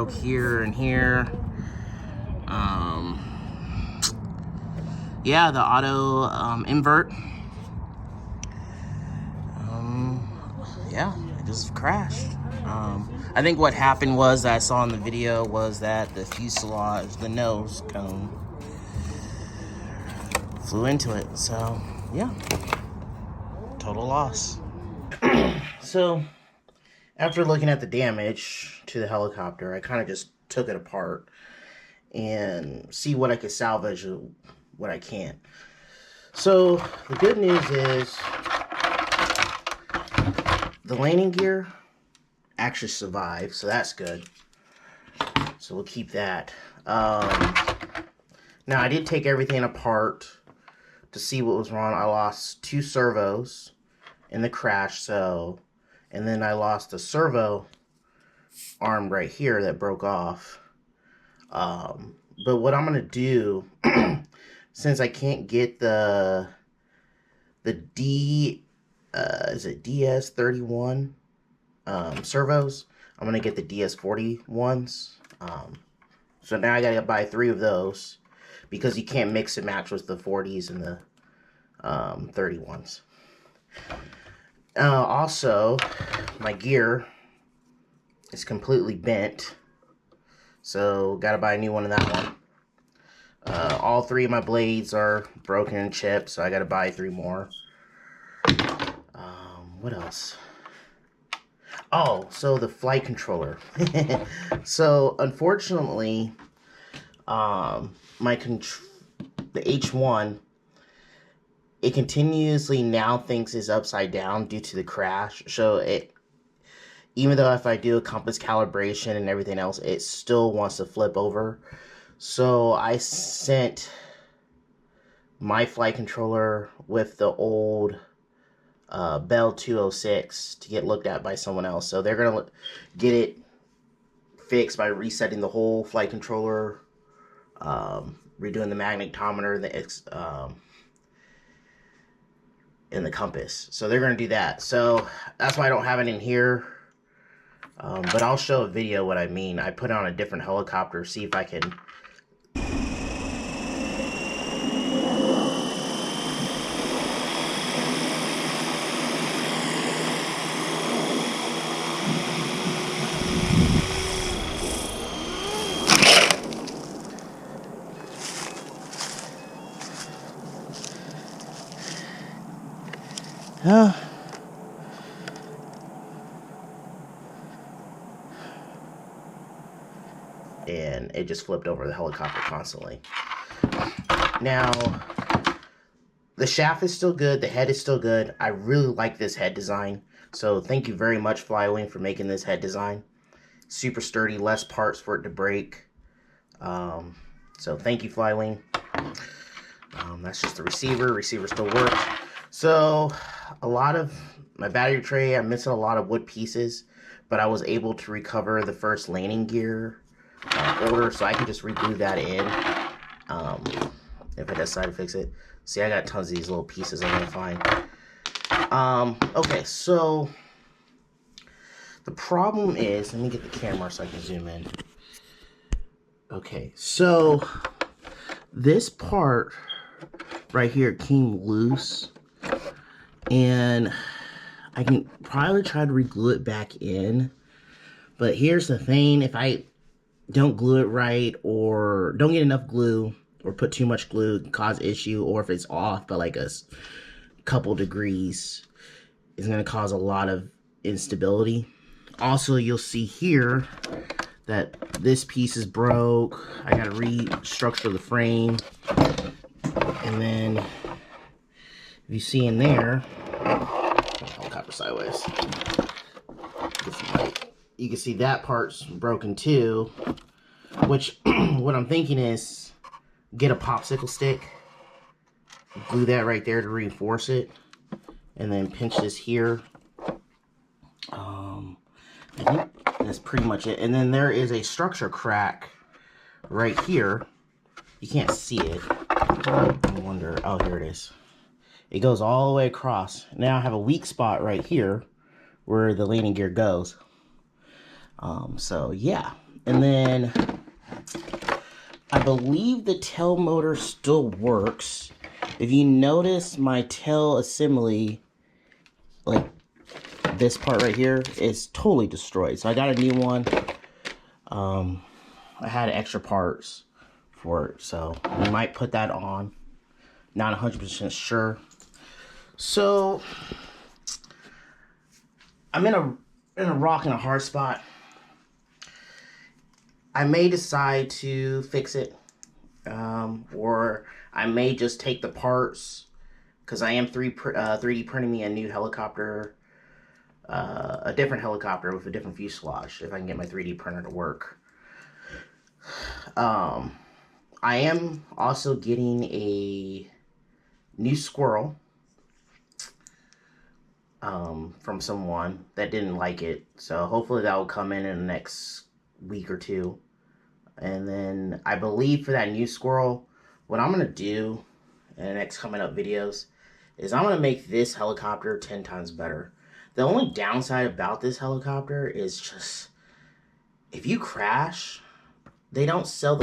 broke here and here. Yeah, the auto invert. Yeah, it just crashed. I think what happened was, that I saw in the video, was that the fuselage, the nose cone, flew into it. So, yeah, total loss. So, after looking at the damage to the helicopter, I kind of just took it apart and see what I could salvage, what I can't. So, the good news is the landing gear actually survived, so that's good. So we'll keep that. Now, I did take everything apart to see what was wrong. I lost 2 servos in the crash, and then I lost a servo arm right here that broke off. But what I'm gonna do, since I can't get the is it DS31 servos, I'm gonna get the DS40 ones. So now I gotta buy 3 of those, because you can't mix and match with the 40s and the 31s. Also, my gear is completely bent, so gotta buy a new one in that one. All 3 of my blades are broken and chipped, so I gotta buy 3 more. What else? Oh, so the flight controller. So, unfortunately, the H1, it continuously now thinks is upside down due to the crash. So even though if I do a compass calibration and everything else, it still wants to flip over. So I sent my flight controller with the old Bell 206 to get looked at by someone else. So they're going to get it fixed by resetting the whole flight controller, redoing the magnetometer, and the compass. So they're going to do that. So that's why I don't have it in here. But I'll show a video what I mean. I put it on a different helicopter, see if I can... and it just flipped over the helicopter constantly. Now, the shaft is still good, the head is still good. I really like this head design, so thank you very much, FlyWing, for making this head design. Super sturdy, less parts for it to break. So thank you, FlyWing. That's just the receiver. Receiver still works. So a lot of my battery tray, I'm missing a lot of wood pieces, but I was able to recover the first landing gear order, so I can just reglue that in if I decide to fix it. See, I got tons of these little pieces I'm gonna find. Okay, so the problem is, let me get the camera so I can zoom in. Okay, so this part right here came loose, and I can probably try to reglue it back in, but here's the thing: if I don't glue it right, or don't get enough glue, or put too much glue, it can cause issue, or if it's off by like a couple degrees, it's going to cause a lot of instability. Also, you'll see here that this piece is broke. I got to restructure the frame. And then, if you see in there, helicopter sideways, get some light. You can see that part's broken too, which what I'm thinking is get a popsicle stick, glue that right there to reinforce it, and then pinch this here. I think that's pretty much it. And then there is a structure crack right here. You can't see it. I wonder, oh, here it is. It goes all the way across. Now I have a weak spot right here where the landing gear goes. So yeah, And then I believe the tail motor still works. If you notice, my tail assembly, like this part right here, is totally destroyed. So I got a new one. I had extra parts for it, so we might put that on. Not 100% sure. So I'm in a rock and a hard spot. I may decide to fix it, or I may just take the parts, because I am 3D printing me a new helicopter, a different helicopter with a different fuselage, if I can get my 3D printer to work. I am also getting a new Squirrel from someone that didn't like it, so hopefully that will come in the next week or two. And then I believe for that new Squirrel, what I'm gonna do in the next coming up videos is I'm gonna make this helicopter 10 times better. The only downside about this helicopter is just, if you crash, they don't sell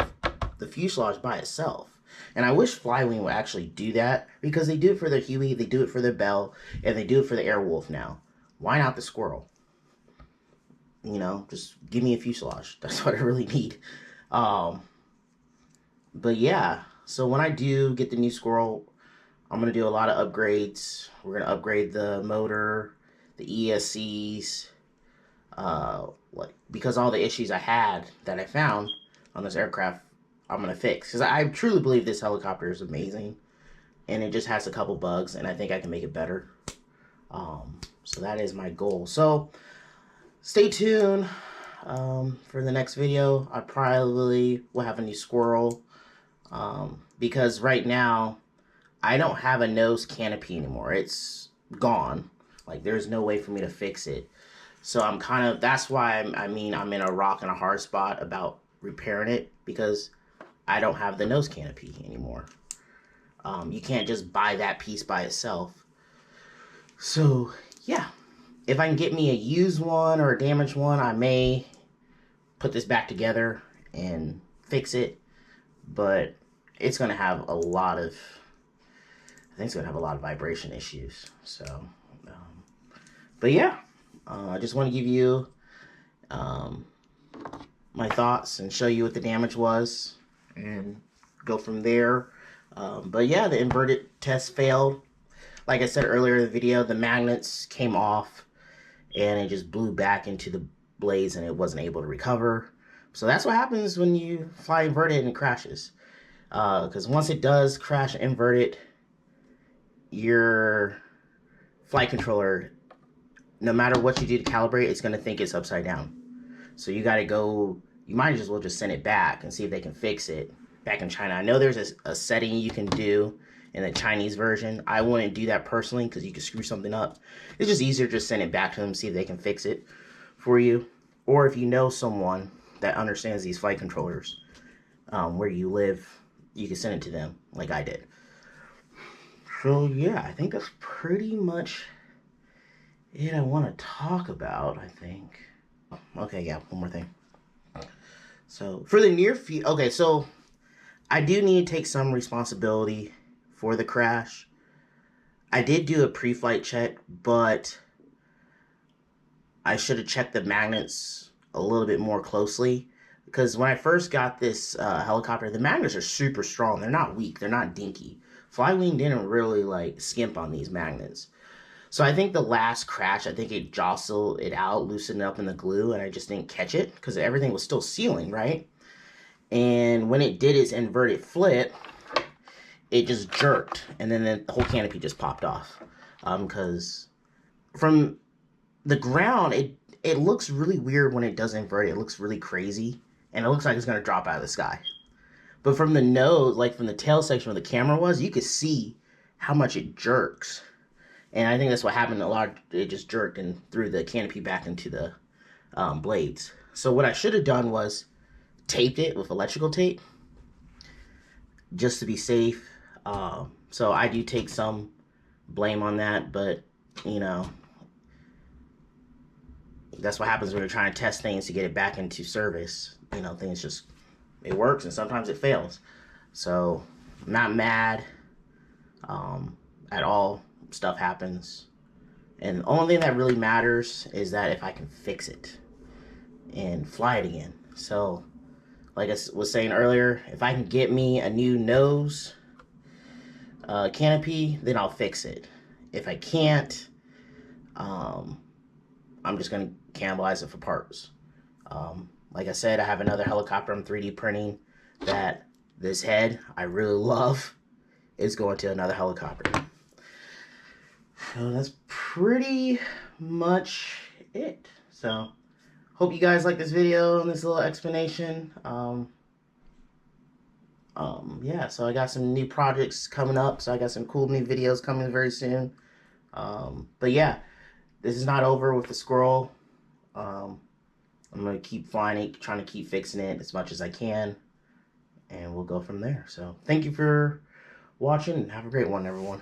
the fuselage by itself. And I wish FlyWing would actually do that, because they do it for their Huey, they do it for their Bell, and they do it for the Airwolf now. Why not the Squirrel? You know, just give me a fuselage. That's what I really need. But yeah, so when I do get the new Squirrel, I'm going to do a lot of upgrades. We're going to upgrade the motor, the ESCs, because all the issues I had that I found on this aircraft, I'm going to fix. Because I truly believe this helicopter is amazing, and it just has a couple bugs, and I think I can make it better. So that is my goal. So stay tuned for the next video. I probably will have a new Squirrel, because right now I don't have a nose canopy anymore. It's gone. Like, there's no way for me to fix it. So I'm kind of, that's why I'm in a rock and a hard spot about repairing it, because I don't have the nose canopy anymore. You can't just buy that piece by itself. So yeah, if I can get me a used one or a damaged one, I may put this back together and fix it. But it's going to have a lot of, I think it's going to have a lot of vibration issues. So, but yeah, I just want to give you my thoughts and show you what the damage was and go from there. But yeah, the inverted test failed. Like I said earlier in the video, the magnets came off and it just blew back into the blades and it wasn't able to recover. So that's what happens when you fly inverted and it crashes. Because once it does crash inverted, your flight controller, no matter what you do to calibrate, it's going to think it's upside down. So you got to go, you might as well just send it back and see if they can fix it back in China. I know there's a setting you can do in the Chinese version. I wouldn't do that personally because you could screw something up. It's just easier to just send it back to them, see if they can fix it for you. Or if you know someone that understands these flight controllers where you live, you can send it to them like I did. So yeah, I think that's pretty much it I want to talk about, I think. Okay, yeah, one more thing. So for the near future, okay, so I do need to take some responsibility for the crash. I did do a pre-flight check, but I should have checked the magnets a little bit more closely, because when I first got this helicopter, the magnets are super strong. They're not weak. They're not dinky. FlyWing didn't really like skimp on these magnets. So I think the last crash, I think it jostled it out, loosened up in the glue, and I just didn't catch it because everything was still sealing, right? And when it did its inverted flip, it just jerked, and then the whole canopy just popped off. Because from the ground, it looks really weird when it does invert. It looks really crazy, and it looks like it's going to drop out of the sky. But from the nose, like from the tail section where the camera was, you could see how much it jerks. And I think that's what happened a lot. It just jerked and threw the canopy back into the blades. So what I should have done was taped it with electrical tape just to be safe. So I do take some blame on that, but you know, that's what happens when you're trying to test things to get it back into service. you know, things just, it works and sometimes it fails. So I'm not mad at all. Stuff happens. And the only thing that really matters is that if I can fix it and fly it again. So, like I was saying earlier, if I can get me a new nose canopy, then I'll fix it. If I can't, I'm just going to cannibalize it for parts. Like I said, I have another helicopter I'm 3D printing that this head I really love is going to another helicopter. So that's pretty much it. So hope you guys like this video and this little explanation. Yeah, so I got some new projects coming up. So I got some cool new videos coming very soon. But yeah, this is not over with the Squirrel. I'm going to keep flying it, trying to keep fixing it as much as I can. And we'll go from there. So thank you for watching and have a great one, everyone.